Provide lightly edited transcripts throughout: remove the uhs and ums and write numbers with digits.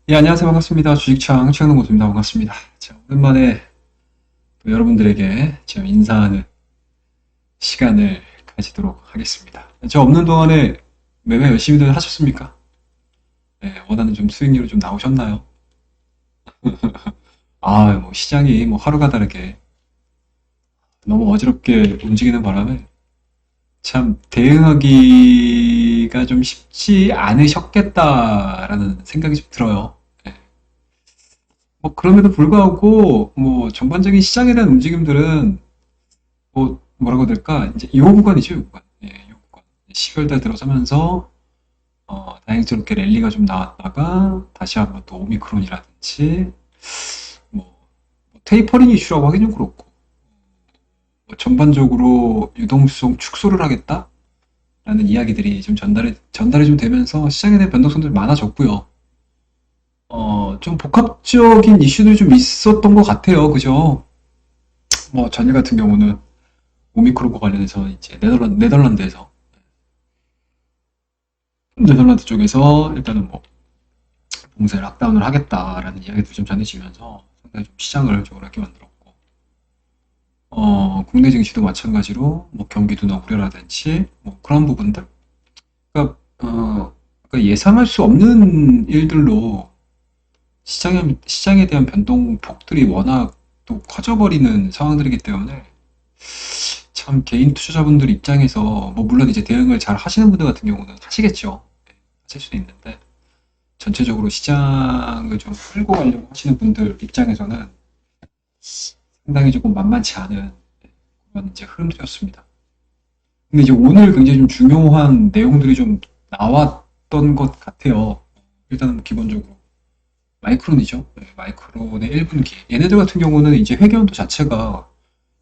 예, 안녕하세요. 반갑습니다. 주식창 최강동구입니다. 반갑습니다. 자, 오랜만에 또 여러분들에게 좀 인사하는 시간을 가지도록 하겠습니다. 저 없는 동안에 매매 열심히들 하셨습니까? 네, 원하는 좀 수익률이 좀 나오셨나요? 뭐 시장이 뭐 하루가 다르게 너무 어지럽게 움직이는 바람에 참 대응하기가 좀 쉽지 않으셨겠다라는 생각이 좀 들어요. 네. 뭐 그럼에도 불구하고 뭐 전반적인 시장에 대한 움직임들은 뭐라고 해야 될까? 이제 요 구간이죠, 요 구간. 예, 요 구간. 10월 달 들어서면서 다행스럽게 랠리가 좀 나왔다가 다시 한번 또 오미크론이라든지 뭐, 테이퍼링 이슈라고 하긴 좀 그렇고 뭐 전반적으로 유동성 축소를 하겠다라는 이야기들이 좀 전달이 좀 되면서 시장에 대한 변동성들이 많아졌고요. 좀 복합적인 이슈들이 좀 있었던 것 같아요. 그죠? 뭐 전일 같은 경우는 오미크론과 관련해서 이제 네덜란드 쪽에서 일단은 뭐 봉쇄 락다운을 하겠다라는 이야기도 좀 전해지면서 상당히 좀 시장을 좀 어렵게 만들었고, 국내 증시도 마찬가지로 뭐 경기도나 우려라든지 뭐 그런 부분들, 그러니까 예상할 수 없는 일들로 시장에 대한 변동폭들이 워낙 또 커져버리는 상황들이기 때문에 참 개인 투자자분들 입장에서 뭐 물론 이제 대응을 잘 하시는 분들 같은 경우는 하시겠죠. 네, 하실 수도 있는데 전체적으로 시장을 좀 끌고 가려고 하시는 분들 입장에서는 상당히 조금 만만치 않은 그런 이제 흐름들이었습니다. 근데 이제 오늘 굉장히 좀 중요한 내용들이 좀 나왔던 것 같아요. 일단은 기본적으로 마이크론이죠. 네, 마이크론의 1분기. 얘네들 같은 경우는 이제 회계연도 자체가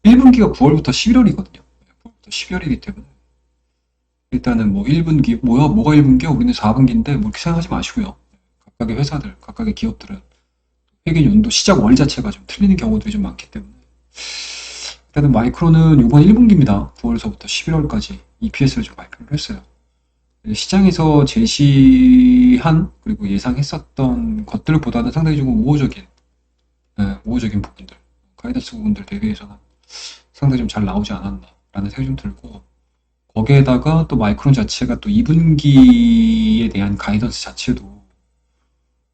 1분기가 9월부터 11월이거든요. 9월부터 12월이기 때문에 일단은 뭐 1분기 뭐가 1분기야? 우리는 4분기인데 뭐 이렇게 생각하지 마시고요. 각각의 회사들, 각각의 기업들은 회계 연도 시작 월 자체가 좀 틀리는 경우들이 좀 많기 때문에 일단은 마이크론은 이번 1분기입니다. 9월서부터 11월까지 EPS를 좀 발표를 했어요. 시장에서 제시한 그리고 예상했었던 것들보다는 상당히 조금 우호적인 부분들, 가이던스 부분들 대비해서는 상당히 좀 잘 나오지 않았나라는 생각이 좀 들고 거기에다가 또 마이크론 자체가 또 2분기에 대한 가이던스 자체도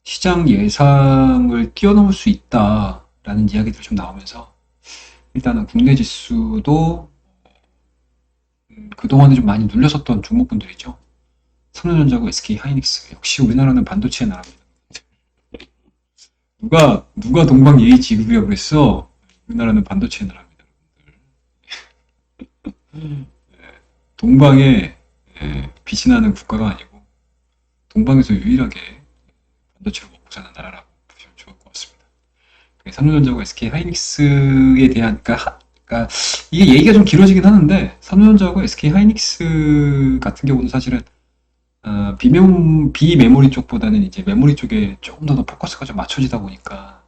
시장 예상을 뛰어넘을 수 있다라는 이야기들이 좀 나오면서 일단은 국내 지수도 그동안에 좀 많이 눌렸었던 종목군들이죠. 삼성전자고 SK 하이닉스 역시 우리나라는 반도체의 나라입니다. 누가 동방 예의 지급이라고 그랬어? 우리나라는 반도체의 나라입니다. 동방에 빛이 나는 국가가 아니고 동방에서 유일하게 반도체를 먹고 사는 나라라고 보시면 좋을 것 같습니다. 삼성전자고 SK 하이닉스에 대한 그러니까 이게 얘기가 좀 길어지긴 하는데 삼성전자고 SK 하이닉스 같은 경우는 사실은 비메모리 쪽보다는 이제 메모리 쪽에 조금 더 포커스가 좀 맞춰지다 보니까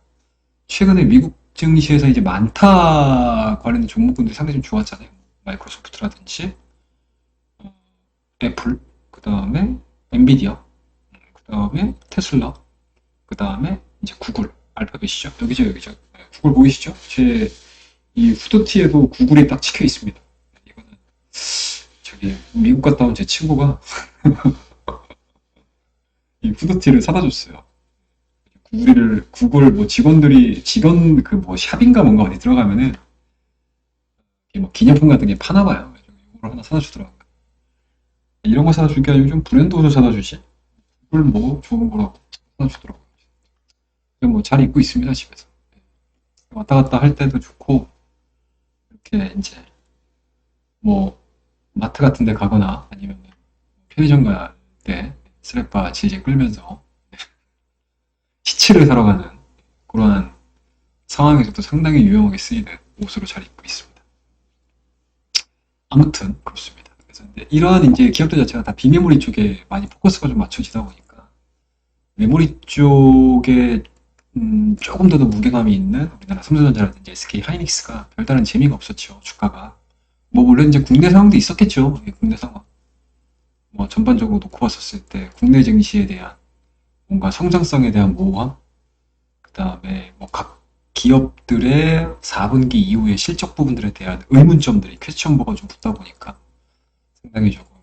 최근에 미국 증시에서 이제 많다 관련된 종목군들이 상당히 좀 좋았잖아요. 마이크로소프트라든지 애플, 그 다음에 엔비디아, 그 다음에 테슬라, 그 다음에 이제 구글, 알파벳이죠. 여기죠. 네, 구글 보이시죠? 제 이 후드티에도 구글이 딱 찍혀 있습니다. 이거는 저기 미국 갔다 온 제 친구가 이 후드티를 사다 줬어요. 구글 뭐 직원 그 뭐 샵인가 뭔가 어디 들어가면은 뭐 기념품 같은 게 파나 봐요. 그래서 이걸 하나 사다 주더라고요. 이런 거 사다 줄 게 아니고 좀 브랜드 옷을 사다 주지. 그걸 뭐 좋은 거라고 사다 주더라고요. 뭐 잘 입고 있습니다, 집에서. 왔다 갔다 할 때도 좋고, 이렇게 이제 뭐 마트 같은 데 가거나 아니면 편의점 갈 때 스레빠 질질 끌면서 티츠를 사러 가는 그러한 상황에서도 상당히 유용하게 쓰이는 옷으로 잘 입고 있습니다. 아무튼 그렇습니다. 그래서 이러한 이제 기업들 자체가 다 비메모리 쪽에 많이 포커스가 좀 맞춰지다 보니까 메모리 쪽에 조금 더 무게감이 있는 우리나라 삼성전자라든지 SK 하이닉스가 별다른 재미가 없었죠. 주가가 뭐 물론 이제 국내 상황도 있었겠죠. 국내 상황 뭐 전반적으로 놓고 봤었을 때 국내 증시에 대한 뭔가 성장성에 대한 모호함, 그 다음에 뭐 각 기업들의 4분기 이후의 실적 부분들에 대한 의문점들이 퀘스천버가 좀 붙다 보니까 상당히 조금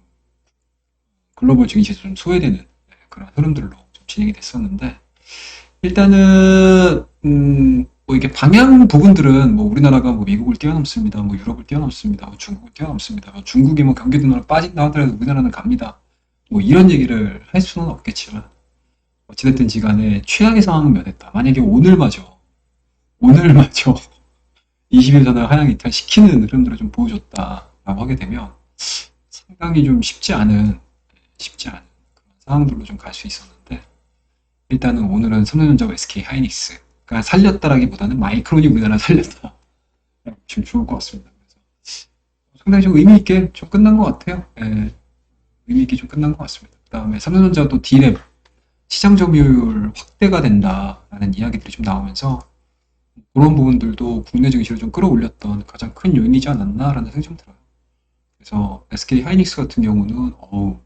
글로벌 증시에서 좀 소외되는 그런 흐름들로 좀 진행이 됐었는데 일단은 뭐 이게 방향 부분들은 뭐 우리나라가 뭐 미국을 뛰어넘습니다. 뭐 유럽을 뛰어넘습니다. 뭐 중국을 뛰어넘습니다. 뭐 중국이 뭐 경기 둔화로 빠진다 하더라도 우리나라는 갑니다. 뭐 이런 얘기를 할 수는 없겠지만 어찌됐든지 간에 최악의 상황은 면했다. 만약에 오늘마저 20일 전에 하향 이탈시키는 흐름들을 좀 보여줬다라고 하게 되면 상당히 좀 쉽지 않은 그런 상황들로 좀 갈 수 있었는데 일단은 오늘은 삼성전자와 SK 하이닉스가 살렸다라기보다는 마이크론이 우리나라 살렸다. 지금 좋을 것 같습니다. 그래서 상당히 좀 의미 있게 좀 끝난 것 같아요. 예, 의미 있게 좀 끝난 것 같습니다. 그 다음에 삼성전자 또 D램 시장 점유율 확대가 된다라는 이야기들이 좀 나오면서 그런 부분들도 국내 증시를 좀 끌어올렸던 가장 큰 요인이지 않았나라는 생각이 좀 들어요. 그래서 SK 하이닉스 같은 경우는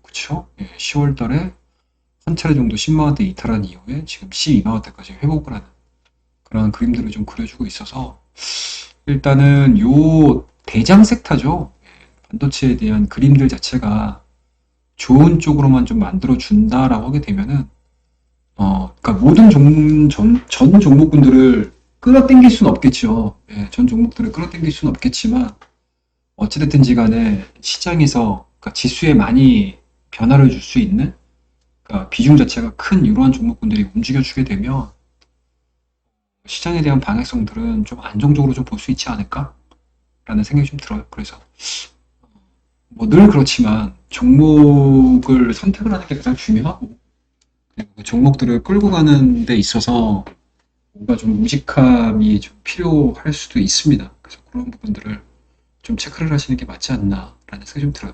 그쵸? 예, 10월 달에 한 차례 정도 10만 원대 이탈한 이후에 지금 12만 원대까지 회복을 하는 그런 그림들을 좀 그려주고 있어서 일단은 요 대장 섹터죠. 예, 반도체에 대한 그림들 자체가 좋은 쪽으로만 좀 만들어 준다라고 하게 되면은 그러니까 모든 전 종목군들을 끌어당길 수는 없겠죠. 예, 전 종목들을 끌어당길 수는 없겠지만 어찌됐든지 간에 시장에서 그러니까 지수에 많이 변화를 줄 수 있는 그러니까 비중 자체가 큰 이러한 종목군들이 움직여주게 되면 시장에 대한 방향성들은 좀 안정적으로 좀 볼 수 있지 않을까라는 생각이 좀 들어요. 그래서 뭐 늘 그렇지만 종목을 선택을 하는 게 가장 중요하고 그리고 그 종목들을 끌고 가는 데 있어서 뭔가 좀 우직함이 좀 필요할 수도 있습니다. 그래서 그런 부분들을 좀 체크를 하시는 게 맞지 않나라는 생각이 좀 들어요.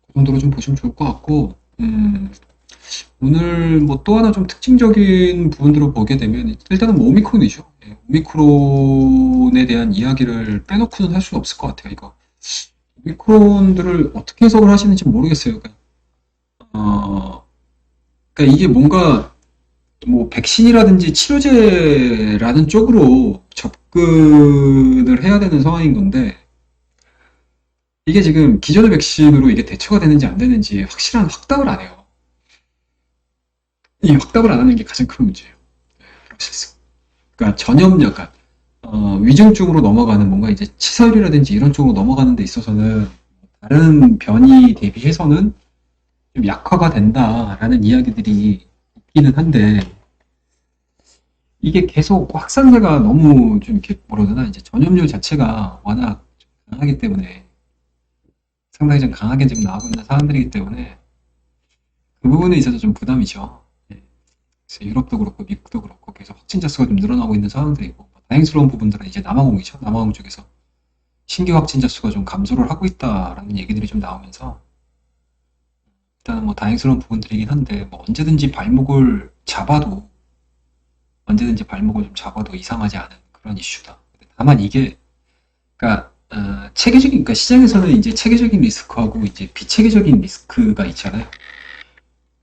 그 정도로 좀 보시면 좋을 것 같고, 오늘 뭐 또 하나 좀 특징적인 부분들을 보게 되면 일단은 뭐 오미크론이죠. 예, 오미크론에 대한 이야기를 빼놓고는 할 수는 없을 것 같아요. 이거 오미크론들을 어떻게 해석을 하시는지 모르겠어요. 어, 그러니까 이게 뭔가 뭐 백신이라든지 치료제라는 쪽으로 접근을 해야 되는 상황인 건데 이게 지금 기존의 백신으로 이게 대처가 되는지 안 되는지 확실한 확답을 안 해요. 이 확답을 안 하는 게 가장 큰 문제예요. 그러니까 전염력, 그러니까 위중 쪽으로 넘어가는 뭔가 이제 치사율이라든지 이런 쪽으로 넘어가는 데 있어서는 다른 변이 대비해서는 좀 약화가 된다라는 이야기들이 있기는 한데 이게 계속 확산세가 너무 좀 이렇게 뭐라 그러나 이제 전염률 자체가 워낙 강하기 때문에 상당히 좀 강하게 지금 나오고 있는 사람들이기 때문에 그 부분에 있어서 좀 부담이죠. 예. 그래서 유럽도 그렇고 미국도 그렇고 계속 확진자 수가 좀 늘어나고 있는 상황들이고 다행스러운 부분들은 이제 남아공이죠. 남아공 쪽에서 신규 확진자 수가 좀 감소를 하고 있다라는 얘기들이 좀 나오면서 일단은 뭐 다행스러운 부분들이긴 한데 뭐 언제든지 발목을 좀 잡아도 이상하지 않은 그런 이슈다. 다만 이게 그러니까 체계적인 그러니까 시장에서는 이제 체계적인 리스크하고 이제 비체계적인 리스크가 있잖아요.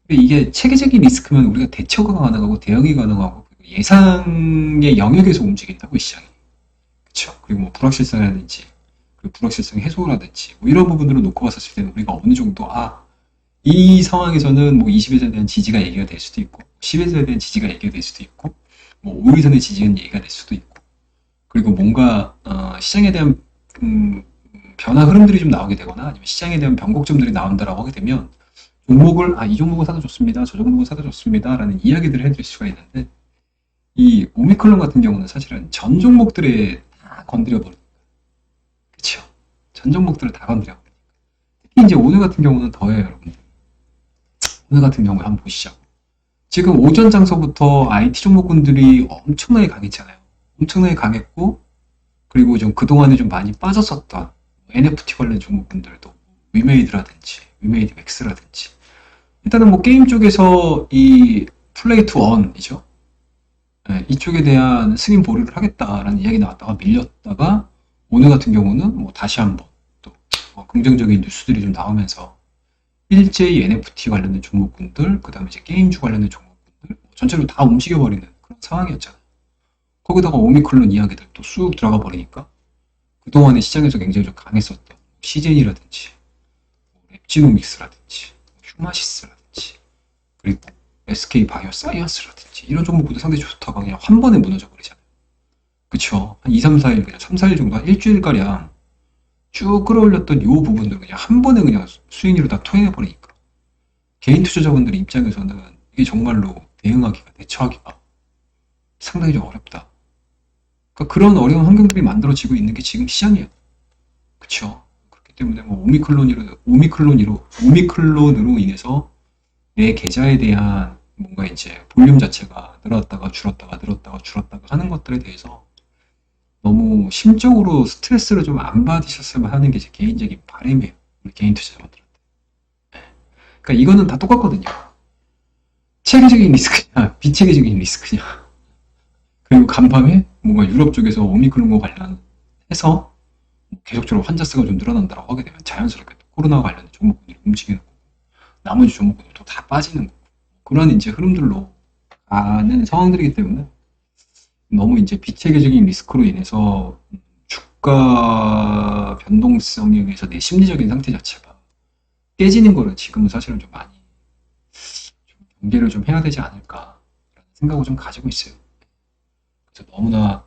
근데 이게 체계적인 리스크면 우리가 대처가 가능하고 대응이 가능하고 예상의 영역에서 움직인다고 이 시장이. 그렇죠. 그리고 뭐 불확실성이라든지 그리고 불확실성 해소라든지 뭐 이런 부분들을 놓고 봤었을 때는 우리가 어느 정도 이 상황에서는 뭐 20에서에 대한 지지가 얘기가 될 수도 있고 10에서에 대한 지지가 얘기가 될 수도 있고 뭐 5위선의 지지는 얘기가 될 수도 있고 그리고 뭔가 시장에 대한 변화 흐름들이 좀 나오게 되거나 아니면 시장에 대한 변곡점들이 나온다라고 하게 되면 종목을 이 종목은 사도 좋습니다. 저 종목은 사도 좋습니다. 라는 이야기들을 해드릴 수가 있는데 이 오미크론 같은 경우는 사실은 전 종목들에 다 건드려버려요. 그렇죠. 전 종목들을 다 건드려. 특히 이제 오늘 같은 경우는 더해요, 여러분. 오늘 같은 경우에 한번 보시죠. 지금 오전 장서부터 IT 종목군들이 엄청나게 강했잖아요. 엄청나게 강했고 그리고 좀 그동안에 좀 많이 빠졌었던 NFT 관련 종목군들도 위메이드 맥스라든지 일단은 뭐 게임 쪽에서 이 플레이 투 원이죠. 네, 이쪽에 대한 승인 보류를 하겠다라는 이야기 나왔다가 밀렸다가 오늘 같은 경우는 뭐 다시 한번 또 긍정적인 뉴스들이 좀 나오면서 일제히 NFT 관련된 종목군들, 그 다음에 이제 게임주 관련된 종목군들, 전체로 다 움직여버리는 그런 상황이었잖아요. 거기다가 오미클론 이야기들 또 쑥 들어가 버리니까 그동안에 시장에서 굉장히 좀 강했었던 시젠이라든지 랩지노믹스라든지 휴마시스라든지 그리고 SK 바이오사이언스라든지 이런 종목들도 상당히 좋다가 그냥 한 번에 무너져 버리잖아요. 그쵸? 한 2, 3, 4일, 그냥 3, 4일 정도, 한 일주일가량 쭉 끌어올렸던 이 부분들 그냥 한 번에 그냥 수익률을 다 토해버리니까 개인 투자자분들 입장에서는 이게 정말로 대응하기가, 대처하기가 상당히 좀 어렵다. 그러니까 그런 어려운 환경들이 만들어지고 있는 게 지금 시장이에요. 그쵸? 그렇기 때문에 뭐 오미클론으로 인해서 내 계좌에 대한 뭔가 이제 볼륨 자체가 늘었다가 줄었다가 늘었다가 줄었다가 하는 것들에 대해서 너무 심적으로 스트레스를 좀 안 받으셨으면 하는 게 제 개인적인 바람이에요. 우리 개인 투자자분들한테. 그러니까 이거는 다 똑같거든요. 체계적인 리스크냐, 비체계적인 리스크냐. 그리고 간밤에 뭔가 유럽 쪽에서 오미크론과 관련해서 계속적으로 환자 수가 좀 늘어난다고 하게 되면 자연스럽게 또 코로나와 관련된 종목군들이 움직이는 거고 나머지 종목군들도 다 빠지는 거고 그런 이제 흐름들로 가는 상황들이기 때문에 너무 이제 비체계적인 리스크로 인해서 주가 변동성에 의해서 내 심리적인 상태 자체가 깨지는 거는 지금은 사실은 좀 많이 좀 경계를 좀 해야 되지 않을까라는 생각을 좀 가지고 있어요. 그래서 너무나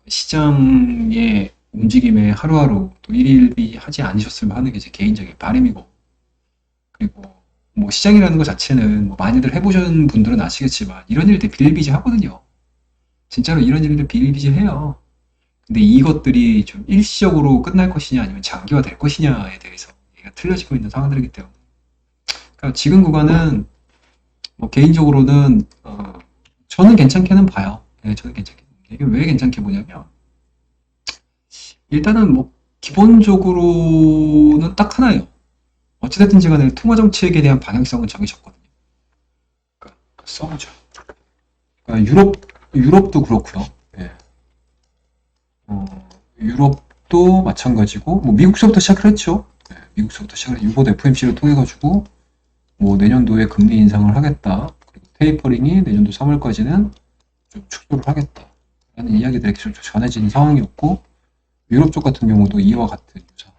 시장의 움직임에 하루하루 또 일일비 하지 않으셨으면 하는 게 제 개인적인 바람이고 그리고 뭐 시장이라는 것 자체는 뭐 많이들 해보신 분들은 아시겠지만 이런 일들 비일비재 하거든요. 진짜로 이런 일들 비일비재 해요. 근데 이것들이 좀 일시적으로 끝날 것이냐 아니면 장기화 될 것이냐에 대해서 얘기가 틀려지고 있는 상황들이기 때문에 그러니까 지금 구간은 뭐 개인적으로는 저는 괜찮게는 봐요. 네, 저는 괜찮게 봅니다. 이게 왜 괜찮게 보냐면 일단은 뭐 기본적으로는 딱 하나예요. 어찌됐든지 간에 통화 정책에 대한 방향성은 정해졌거든요. 그러니까 써보죠. 그러니까 유럽도 그렇고요. 예. 유럽도 마찬가지고 뭐 미국서부터 시작을 했죠. 예, 미국서부터 시작을 이번 FOMC를 통해 가지고 뭐 내년도에 금리 인상을 하겠다. 그리고 테이퍼링이 내년도 3월까지는 좀 축소를 하겠다. 라는 이야기들이 계속 전해지는 상황이었고 유럽 쪽 같은 경우도 이와 같은 유사.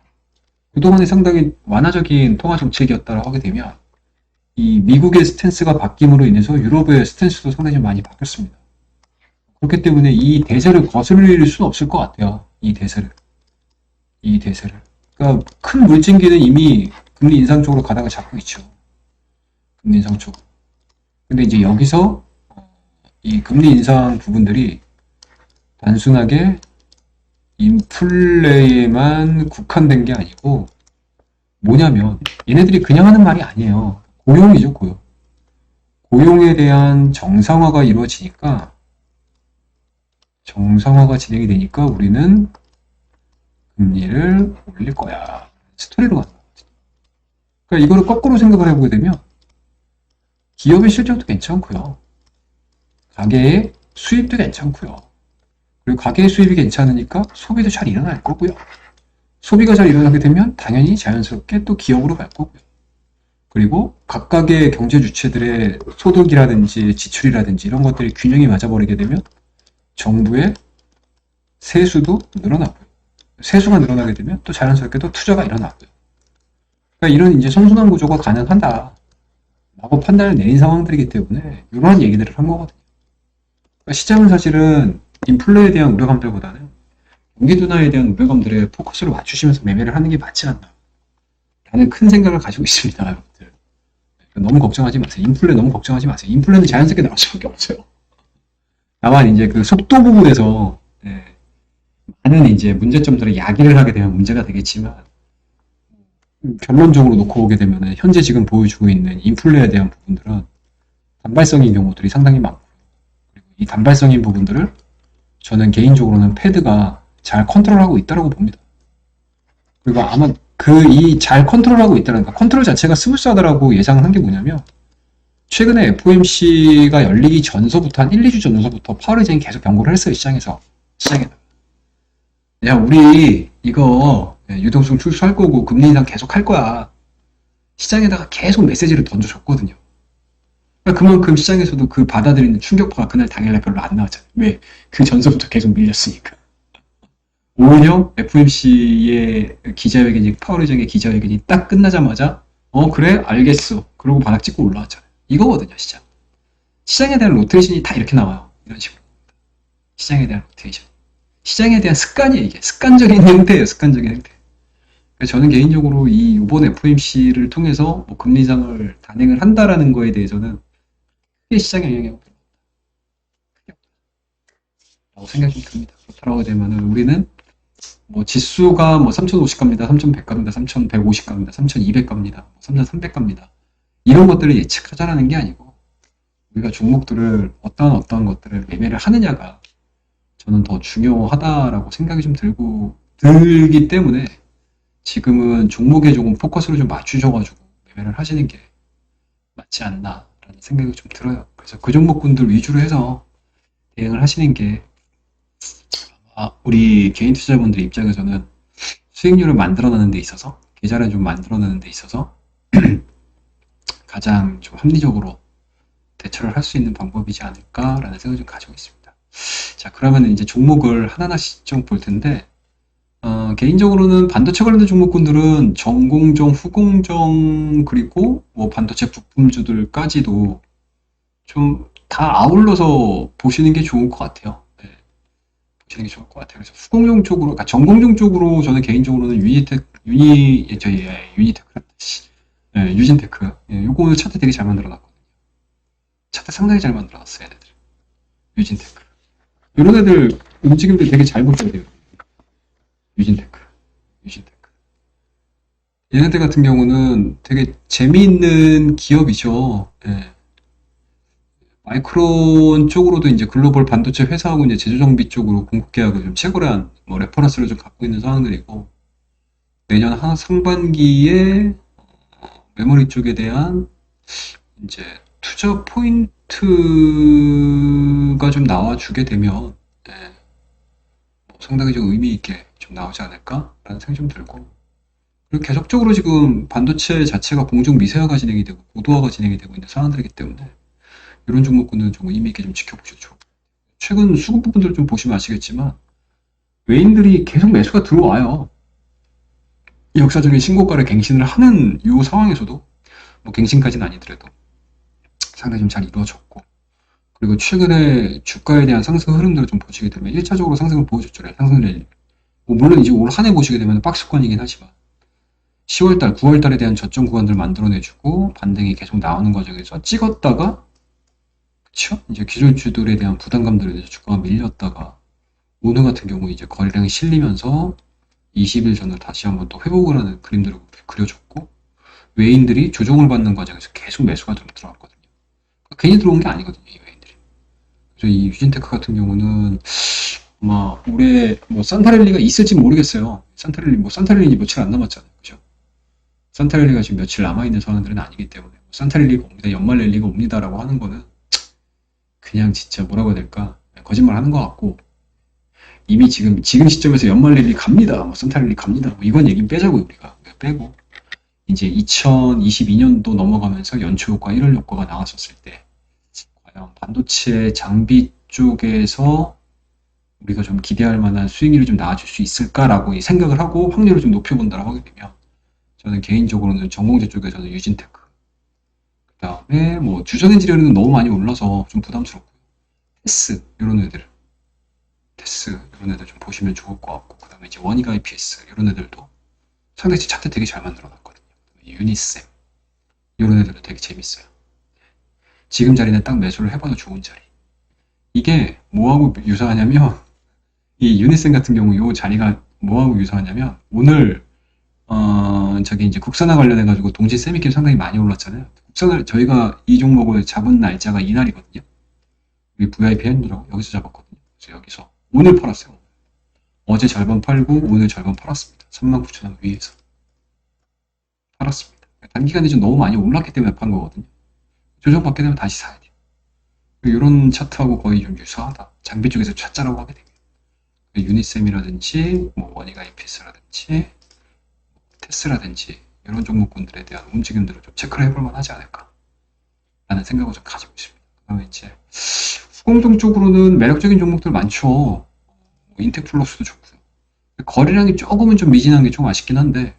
그동안에 상당히 완화적인 통화 정책이었다고 하게 되면 이 미국의 스탠스가 바뀜으로 인해서 유럽의 스탠스도 상당히 좀 많이 바뀌었습니다. 그렇기 때문에 이 대세를 거슬릴 수는 없을 것 같아요. 이 대세를. 그러니까 큰 물진기는 이미 금리 인상 쪽으로 가다가 잡고 있죠. 금리 인상 쪽. 근데 이제 여기서 이 금리 인상 부분들이 단순하게 인플레에만 국한된 게 아니고 뭐냐면 얘네들이 그냥 하는 말이 아니에요. 고용이죠, 고용. 고용에 대한 정상화가 이루어지니까 정상화가 진행이 되니까 우리는 금리를 올릴 거야. 스토리로 가는 거거든요. 그러니까 이거를 거꾸로 생각을 해보게 되면 기업의 실적도 괜찮고요. 가게의 수입도 괜찮고요. 그리고 가게의 수입이 괜찮으니까 소비도 잘 일어날 거고요. 소비가 잘 일어나게 되면 당연히 자연스럽게 또 기업으로 갈 거고요. 그리고 각각의 경제 주체들의 소득이라든지 지출이라든지 이런 것들이 균형이 맞아버리게 되면 정부의 세수도 늘어나고요. 세수가 늘어나게 되면 또 자연스럽게 또 투자가 일어나고요. 그러니까 이런 이제 선순환 구조가 가능하다. 라고 판단을 내린 상황들이기 때문에 이러한 얘기들을 한 거거든요. 그러니까 시장은 사실은 인플레에 대한 우려감들보다는 경기 둔화에 대한 우려감들에 포커스를 맞추시면서 매매를 하는 게 맞지 않나 라는 큰 생각을 가지고 있습니다, 여러분들. 그러니까 너무 걱정하지 마세요. 인플레 너무 걱정하지 마세요. 인플레는 자연스럽게 나올 수밖에 없어요. 다만 이제 그 속도 부분에서 많은 이제 문제점들을 야기를 하게 되면 문제가 되겠지만 결론적으로 놓고 보게 되면 현재 지금 보여주고 있는 인플레에 대한 부분들은 단발성인 경우들이 상당히 많고 그리고 이 단발성인 부분들을 저는 개인적으로는 패드가 잘 컨트롤하고 있다고 봅니다. 그리고 아마 이 잘 컨트롤하고 있다는 거 컨트롤 자체가 스무스하다라고 예상을 한 게 뭐냐면 최근에 FOMC가 열리기 전서부터 한 1, 2주 전서부터 파월 의장이 계속 경고를 했어요. 시장에다. 야, 우리 이거 유동성 출수할 거고 금리 인상 계속 할 거야. 시장에다가 계속 메시지를 던져줬거든요. 그러니까 그만큼 시장에서도 그 받아들이는 충격파가 그날 당일날 별로 안 나왔잖아요. 왜? 그 전서부터 계속 밀렸으니까. 오히려 FOMC의 기자회견이, 파월 의장의 기자회견이 딱 끝나자마자, 그래? 알겠어. 그러고 바닥 찍고 올라왔잖아요. 이거거든요, 시장. 시장에 대한 로테이션이 다 이렇게 나와요. 이런 식으로. 시장에 대한 로테이션. 시장에 대한 습관이에요, 이게. 습관적인 형태예요, 습관적인 형태. 그래서 저는 개인적으로 이 이번 FOMC를 통해서 뭐 금리 인상을 단행을 한다라는 거에 대해서는 크게 시장에 영향이 없다고 생각이 좀 듭니다. 그렇다고 되면은 우리는 뭐 지수가 뭐 3050 갑니다, 3100 갑니다, 3150 갑니다, 3200 갑니다, 3300 갑니다. 이런 것들을 예측하자라는 게 아니고 우리가 종목들을 어떠한 것들을 매매를 하느냐가 저는 더 중요하다라고 생각이 좀 들기 때문에 지금은 종목에 조금 포커스를 좀 맞추셔가지고 매매를 하시는 게 맞지 않나라는 생각이 좀 들어요. 그래서 그 종목군들 위주로 해서 대응을 하시는 게 우리 개인 투자자분들 입장에서는 수익률을 만들어내는 데 있어서, 계좌를 좀 만들어내는 데 있어서 가장 좀 합리적으로 대처를 할 수 있는 방법이지 않을까라는 생각을 좀 가지고 있습니다. 자, 그러면 이제 종목을 하나하나씩 좀 볼 텐데, 개인적으로는 반도체 관련된 종목군들은 전공정, 후공정, 그리고 뭐 반도체 부품주들까지도 좀 다 아울러서 보시는 게 좋을 것 같아요. 네, 보시는 게 좋을 것 같아요. 그래서 후공정 쪽으로, 그러니까 전공정 쪽으로 저는 개인적으로는 유진테크. 예, 요거 오늘 차트 되게 잘 만들어놨거든요. 차트 상당히 잘 만들어놨어요, 얘네들. 유진테크. 이런 애들 움직임들 되게 잘 보셔야 돼요. 유진테크. 유진테크. 얘네들 같은 경우는 되게 재미있는 기업이죠. 예. 마이크론 쪽으로도 이제 글로벌 반도체 회사하고 이제 제조정비 쪽으로 공급 계약을 좀 체결한 뭐 레퍼런스를 좀 갖고 있는 상황들이고, 내년 상반기에 메모리 쪽에 대한 이제 투자 포인트가 좀 나와주게 되면 네, 상당히 좀 의미 있게 좀 나오지 않을까라는 생각이 좀 들고, 그리고 계속적으로 지금 반도체 자체가 공정 미세화가 진행이 되고 고도화가 진행이 되고 있는 상황들이기 때문에 이런 종목군은 좀 의미 있게 좀 지켜보시죠. 최근 수급 부분들을 좀 보시면 아시겠지만 외인들이 계속 매수가 들어와요. 역사적인 신고가를 갱신을 하는 이 상황에서도 뭐 갱신까지는 아니더라도 상당히 좀 잘 이루어졌고, 그리고 최근에 주가에 대한 상승 흐름들을 좀 보시게 되면 1차적으로 상승을 보여줬죠. 상승 랠리. 뭐 물론 이제 올 한 해 보시게 되면 박스권이긴 하지만 10월달, 9월달에 대한 저점 구간들을 만들어내주고 반등이 계속 나오는 과정에서 찍었다가, 그쵸? 이제 기술주들에 대한 부담감들에 대해서 주가가 밀렸다가 오늘 같은 경우 이제 거래량이 실리면서 20일 전으로 다시 한번 또 회복을 하는 그림들을 그려줬고, 외인들이 조정을 받는 과정에서 계속 매수가 좀 들어왔거든요. 그러니까 괜히 들어온 게 아니거든요, 이 외인들이. 그래서 이 유진테크 같은 경우는 아마 올해 뭐 산타랠리가 있을지 모르겠어요. 산타랠리 며칠 안 남았잖아요, 그죠? 산타랠리가 지금 며칠 남아있는 상황들은 아니기 때문에 산타랠리가 옵니다, 연말랠리가 옵니다라고 하는 거는 그냥 진짜 뭐라고 해야 될까, 거짓말 하는 것 같고, 이미 지금 시점에서 연말랠리 갑니다, 뭐 산타랠리 갑니다, 뭐 이건 얘기 빼자고요. 우리가 빼고 이제 2022년도 넘어가면서 연초 효과, 1월 효과가 나왔었을 때 과연 반도체 장비 쪽에서 우리가 좀 기대할 만한 수익률이 좀 나와줄 수 있을까라고 생각을 하고 확률을 좀 높여본다고 하게 되면, 저는 개인적으로는 전공제 쪽에서는 유진테크, 그 다음에 뭐 주전엔지리어는 너무 많이 올라서 좀 부담스럽고요. 테스 이런 애들 좀 보시면 좋을 것 같고, 그 다음에 이제 원익 IPS 이런 애들도 상당히 차트 되게 잘 만들어놨거든요. 유니셈 이런 애들도 되게 재밌어요. 지금 자리는 딱 매수를 해봐도 좋은 자리. 이게 뭐하고 유사하냐면, 이 유니셈 같은 경우 이 자리가 뭐하고 유사하냐면, 오늘 저기 이제 국산화 관련해가지고 동지 세미캠 상당히 많이 올랐잖아요. 저희가 이 종목을 잡은 날짜가 이날이거든요. 우리 VIP 핸드라고 여기서 잡았거든요. 그래서 여기서 오늘 팔았어요. 어제 절반 팔고 오늘 절반 팔았습니다. 39,000원 위에서 팔았습니다. 단기간에 좀 너무 많이 올랐기 때문에 판 거거든요. 조정받게 되면 다시 사야 돼요. 이런 차트하고 거의 좀 유사하다. 장비 쪽에서 차자라고 하게 되면 유니셈이라든지 뭐 원익 IPS라든지 테스라든지 이런 종목군들에 대한 움직임들을 좀 체크를 해볼 만하지 않을까라는 생각을 좀 가지고 있습니다. 그다음에 이제 후공종 쪽으로는 매력적인 종목들 많죠. 인텍플러스도 좋고요. 거래량이 조금은 좀 미진한 게 좀 아쉽긴 한데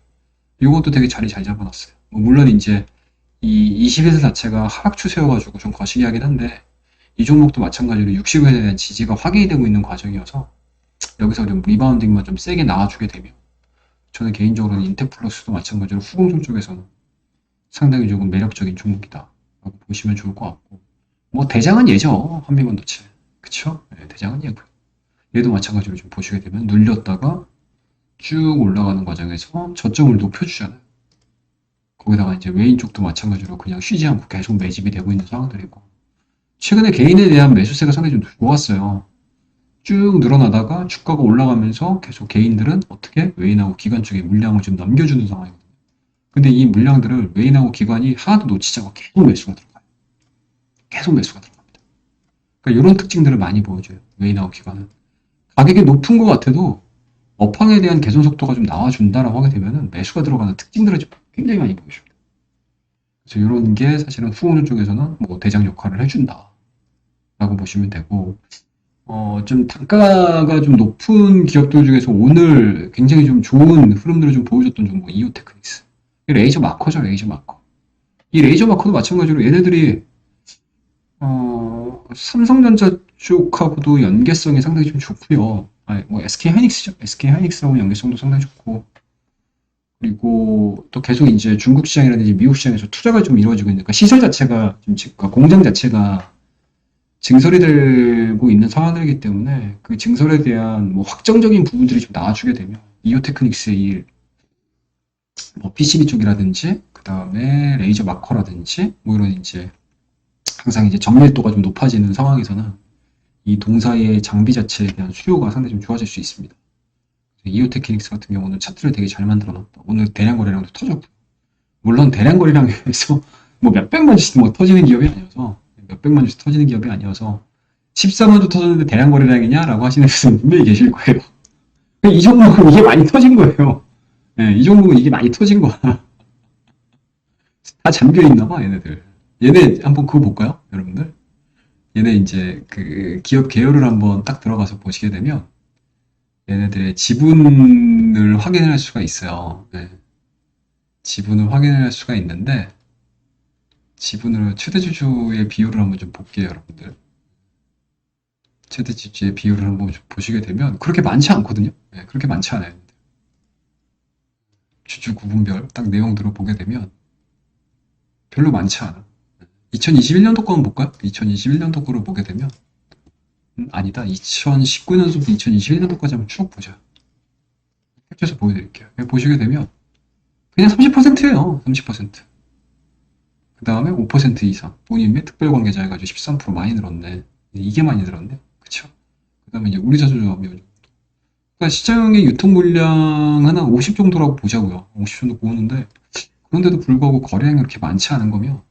이것도 되게 자리 잘 잡아놨어요. 물론 이제 이 21세 자체가 하락 추세여가지고 좀 거시기하긴 한데 이 종목도 마찬가지로 60일에 대한 지지가 확인이 되고 있는 과정이어서 여기서 좀 리바운딩만 좀 세게 나와주게 되면 저는 개인적으로는 인텍플러스도 마찬가지로 후공종 쪽에서는 상당히 조금 매력적인 종목이다 라고 보시면 좋을 것 같고 뭐 대장은 얘죠. 한미반도체 그쵸? 네, 대장은 얘고요. 얘도 마찬가지로 좀 보시게 되면 눌렸다가 쭉 올라가는 과정에서 저점을 높여주잖아요. 거기다가 이제 외인 쪽도 마찬가지로 그냥 쉬지 않고 계속 매집이 되고 있는 상황들이고 최근에 개인에 대한 매수세가 상당히 좀 좋았어요. 쭉 늘어나다가 주가가 올라가면서 계속 개인들은 어떻게 외인하고 기관 쪽에 물량을 좀 넘겨주는 상황이거든요. 근데 이 물량들을 외인하고 기관이 하나도 놓치지 않고 계속 매수가 들어가요. 계속 매수가 들어갑니다. 그러니까 이런 특징들을 많이 보여줘요. 외인하고 기관은. 가격이 높은 것 같아도 업황에 대한 개선 속도가 좀 나와준다라고 하게 되면은 매수가 들어가는 특징들을 좀 굉장히 많이 보여줍니다. 그래서 이런 게 사실은 후원주 쪽에서는 뭐 대장 역할을 해준다라고 보시면 되고, 좀 단가가 좀 높은 기업들 중에서 오늘 굉장히 좀 좋은 흐름들을 좀 보여줬던 종목, 이오테크닉스. 레이저 마커죠, 레이저 마커. 이 레이저 마커도 마찬가지로 얘네들이, 삼성전자 쪽하고도 연계성이 상당히 좀 좋고요. 뭐 SK 하이닉스죠. SK 하이닉스하고 연계성도 상당히 좋고, 그리고 또 계속 이제 중국 시장이라든지 미국 시장에서 투자가 좀 이루어지고 있는, 그러니까 시설 자체가 좀, 그러니까 공장 자체가 증설이 되고 있는 상황이기 때문에 그 증설에 대한 뭐 확정적인 부분들이 좀 나와주게 되면 이오테크닉스의 뭐 PCB 쪽이라든지 그 다음에 레이저 마커라든지 뭐 이런 이제 항상 이제 정밀도가 좀 높아지는 상황에서는 이 동사의 장비 자체에 대한 수요가 상당히 좀 좋아질 수 있습니다. 이오테크닉스 같은 경우는 차트를 되게 잘 만들어놨다. 오늘 대량 거래량도 터졌고, 물론 대량 거래량에서 뭐 몇백만 주씩 뭐 터지는 기업이 아니어서 몇백만 주씩 터지는 기업이 아니어서 14만 주 터졌는데 대량 거래량이냐라고 하시는 분들 분명히 계실 거예요. 이 종목은 이게 많이 터진 거예요. 네, 이 종목은 이게 많이 터진 거야. 다 잠겨 있나 봐, 얘네들. 얘네 한번 그거 볼까요, 여러분들? 얘네 이제 그 기업 계열을 한번 딱 들어가서 보시게 되면 얘네들의 지분을 확인할 수가 있어요. 네. 지분을 확인할 수가 있는데 지분을 최대주주의 비율을 한번 좀 볼게요, 여러분들. 최대주주의 비율을 한번 좀 보시게 되면 그렇게 많지 않거든요. 네, 그렇게 많지 않아요. 주주 구분별 딱 내용들을 보게 되면 별로 많지 않아. 2021년도 거는 볼까요? 2021년도 거를 보게 되면 아니다. 2019년도부터 2021년도까지 한번 쭉 보자. 캡처해서 보여드릴게요. 보시게 되면 그냥 30%예요. 30%. 그 다음에 5% 이상 본인 및 특별관계자 해가지고 13% 많이 늘었네. 이게 많이 늘었네. 그쵸? 그 다음에 이제 우리자주조합이 그러니까 시장의 유통 물량 하나 50 정도라고 보자고요. 50 정도 보는데 그런데도 불구하고 거래량이 그렇게 많지 않은 거면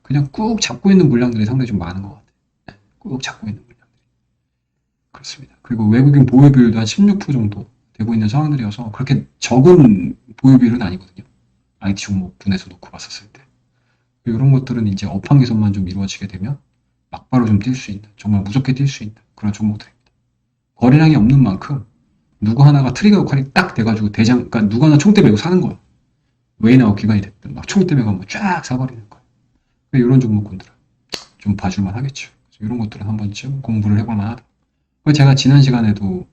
그냥 꾹 잡고 있는 물량들이 상당히 좀 많은 것 같아요. 꾹 잡고 있는 물량들이. 그렇습니다. 그리고 외국인 보유 비율도 한 16% 정도 되고 있는 상황들이어서 그렇게 적은 보유 비율은 아니거든요. IT 종목 분에서 놓고 봤었을 때. 이런 것들은 이제 업황 개선만 좀 이루어지게 되면 막바로 좀 뛸 수 있는, 정말 무섭게 뛸 수 있는 그런 종목들입니다. 거래량이 없는 만큼 누구 하나가 트리거 역할이 딱 돼가지고 대장, 그러니까 누구 하나 총대 메고 사는 거예요. 웨이나우 기관이 됐든 막 총대 메고 한번 쫙 사버리는 거예요. 이런 종목군들은 좀 봐줄만 하겠죠. 이런 것들은 한 번쯤 공부를 해볼만 하다. 제가 지난 시간에도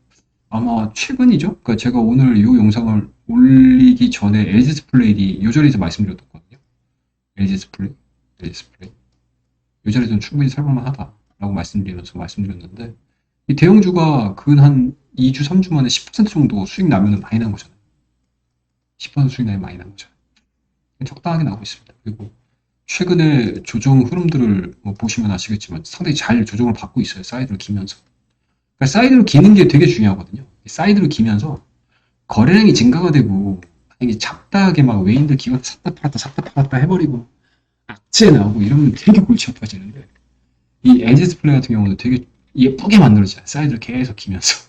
아마 최근이죠? 그러니까 제가 오늘 이 영상을 올리기 전에 LG 디스플레이 이 자리에서 말씀드렸거든요. LG 디스플레이. 이 자리에서는 충분히 살볼만 하다라고 말씀드렸는데 이 대형주가 근 한 2주, 3주 만에 10% 정도 수익 나면은 많이 난 거잖아요. 10% 수익 나면 많이 난 거잖아요. 적당하게 나오고 있습니다. 그리고 최근에 조정 흐름들을 뭐 보시면 아시겠지만 상당히 잘 조정을 받고 있어요. 사이드를 기면서. 그러니까 사이드를 기는 게 되게 중요하거든요. 사이드를 기면서 거래량이 증가가 되고 이게 잡다하게 막 외인들 기관 샀다 팔았다 해버리고 악재 나오고 이러면 되게 골치 아파지는데 이 LG 디스플레이 같은 경우는 되게 예쁘게 만들어져요. 사이드를 계속 기면서.